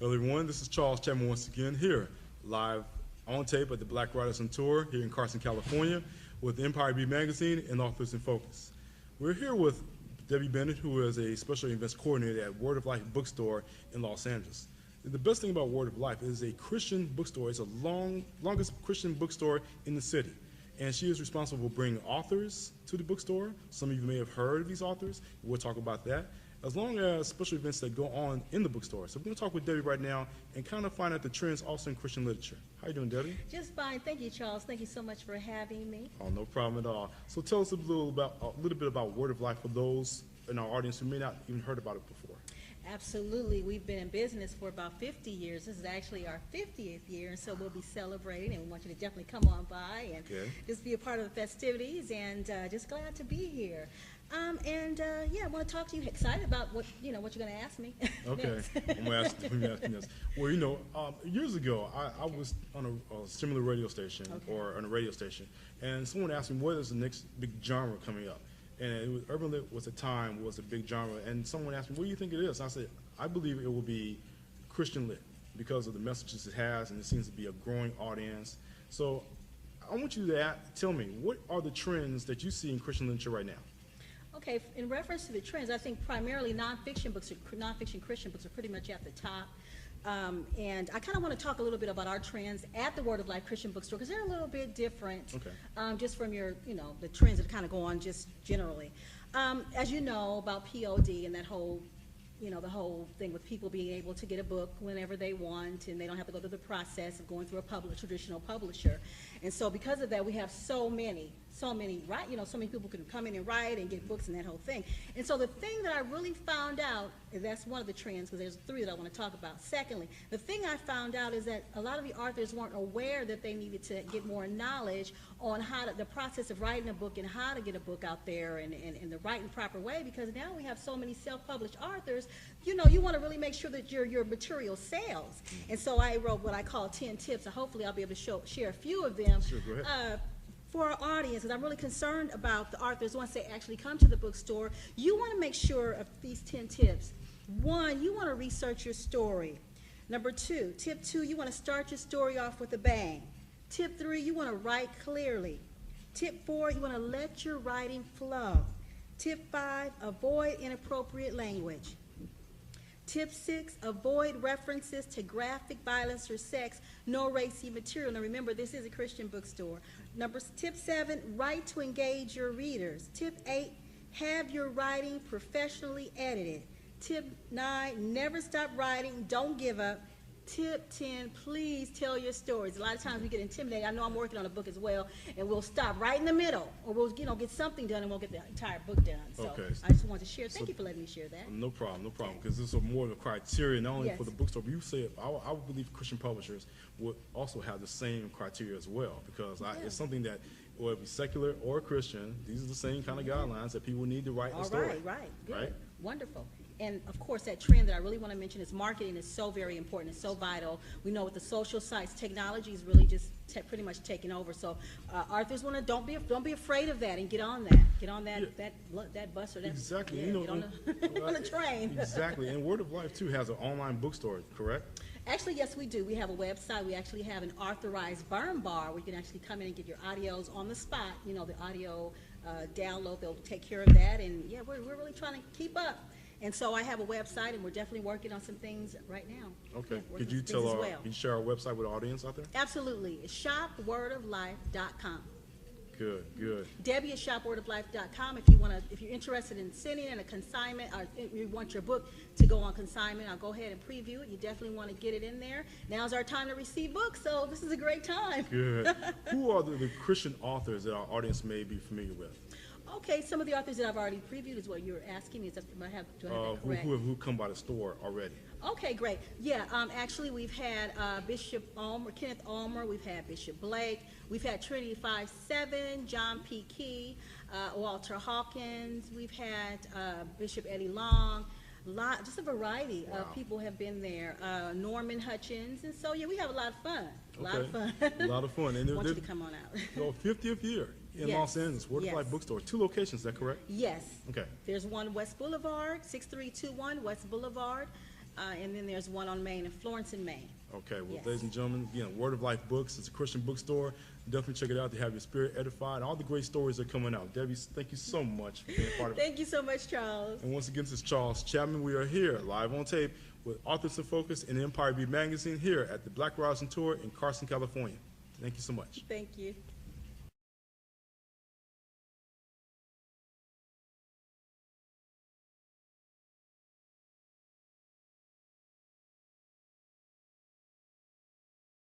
Hello everyone, this is Charles Chapman once again here, live on tape at the Black Writers on Tour here in Carson, California with Empire Beat Magazine and Authors in Focus. We're here with Debbie Bennett, who is a special events coordinator at Word of Life bookstore in Los Angeles. The best thing about Word of Life is a Christian bookstore. It's the longest Christian bookstore in the city. And she is responsible for bringing authors to the bookstore. Some of you may have heard of these authors. We'll talk about that, as long as special events that go on in the bookstore. So we're going to talk with Debbie right now and kind of find out the trends also in Christian literature. How you doing, Debbie? Just fine. Thank you, Charles. Thank you so much for having me. Oh, no problem at all. So tell us a little bit about Word of Life for those in our audience who may not even heard about it before. Absolutely. We've been in business for about 50 years. This is actually our 50th year, and so we'll be celebrating, and we want you to definitely come on by and just be a part of the festivities, and just glad to be here. Yeah, I want to talk to you. Excited about what you're going to ask me. Okay, I'm going to ask you this. Well, years ago, I was on a similar radio station or on a radio station, and someone asked me what is the next big genre coming up. And urban lit was a big genre, and someone asked me, what do you think it is? And I said, I believe it will be Christian lit because of the messages it has, and it seems to be a growing audience. So I want you to tell me, what are the trends that you see in Christian literature right now? Okay, in reference to the trends, I think primarily nonfiction Christian books are pretty much at the top. And I kind of want to talk a little bit about our trends at the Word of Life Christian Bookstore, because they're a little bit different, just from the trends that kind of go on just generally. As you know about POD and that whole, the whole thing with people being able to get a book whenever they want, and they don't have to go through the process of going through a traditional publisher. And so because of that, we have so many, so many people can come in and write and get books and that whole thing. And so the thing that I really found out, and that's one of the trends, because there's three that I want to talk about. Secondly, the thing I found out is that a lot of the authors weren't aware that they needed to get more knowledge on the process of writing a book and how to get a book out there and the right and proper way, because now we have so many self-published authors, you want to really make sure that your material sells. And so I wrote what I call 10 tips, and hopefully I'll be able to share a few of them. Sure, go ahead. For our audience, and I'm really concerned about the authors once they actually come to the bookstore. You want to make sure of these 10 tips. 1, you want to research your story. Number 2, tip 2, you want to start your story off with a bang. Tip 3, you want to write clearly. Tip 4, you want to let your writing flow. Tip 5, avoid inappropriate language. Tip 6, avoid references to graphic violence or sex, no racy material. Now remember, this is a Christian bookstore. Tip 7, write to engage your readers. Tip 8, have your writing professionally edited. Tip 9, never stop writing, don't give up. Tip 10, please tell your stories. A lot of times we get intimidated. I know I'm working on a book as well, and we'll stop right in the middle, or we'll get something done and we'll get the entire book done. So I just wanted to share. Thank you for letting me share that. No problem, because this is more of a criteria, not only for the bookstore, but you say, I would believe Christian publishers would also have the same criteria as well, because it's something that, whether it be secular or Christian, these are the same kind of guidelines that people need to write a story. Right, good. Right? Wonderful. And of course, that trend that I really want to mention is marketing is so very important. It's so vital. We know with the social sites, technology is really just pretty much taking over. So authors want to don't be afraid of that and get on that. Get on that bus or that. Exactly. Get on the train. Exactly. And Word of Life too has an online bookstore, correct? Actually, yes, we do. We have a website. We actually have an authorized burn bar where you can actually come in and get your audios on the spot. The audio download. They'll take care of that. And yeah, we're really trying to keep up. And so I have a website, and we're definitely working on some things right now. Okay. Could you can you share our website with the audience out there? Absolutely. It's shopwordoflife.com. Good. Debbie at shopwordoflife.com. If you're interested in sending in a consignment, or you want your book to go on consignment, I'll go ahead and preview it. You definitely want to get it in there. Now's our time to receive books, so this is a great time. Good. Who are the Christian authors that our audience may be familiar with? Okay, some of the authors that I've already previewed is what you're asking me. Do I have that correct? Who come by the store already? Okay, great. Yeah, actually we've had Kenneth Ulmer, we've had Bishop Blake, we've had Trinity 5-7, John P. Key, Walter Hawkins, we've had Bishop Eddie Long, just a variety of people have been there. Norman Hutchins, and so yeah, we have a lot of fun. A lot of fun. A lot of fun. And want you to come on out. 50th year in Los Angeles, Word of Life Bookstore. 2 locations, is that correct? Yes. Okay. There's one West Boulevard, 6321 West Boulevard. and then there's one on Main in Florence and Maine. Okay, well, Yes. ladies and gentlemen, again, Word of Life Books is a Christian bookstore. Definitely check it out to have your spirit edified. All the great stories are coming out. Debbie, thank you so much for being a part of it. Thank you so much, Charles. And once again, this is Charles Chapman. We are here live on tape with Authors in Focus and Empire Beat Magazine here at the Black Riders on Tour in Carson, California. Thank you so much. Thank you.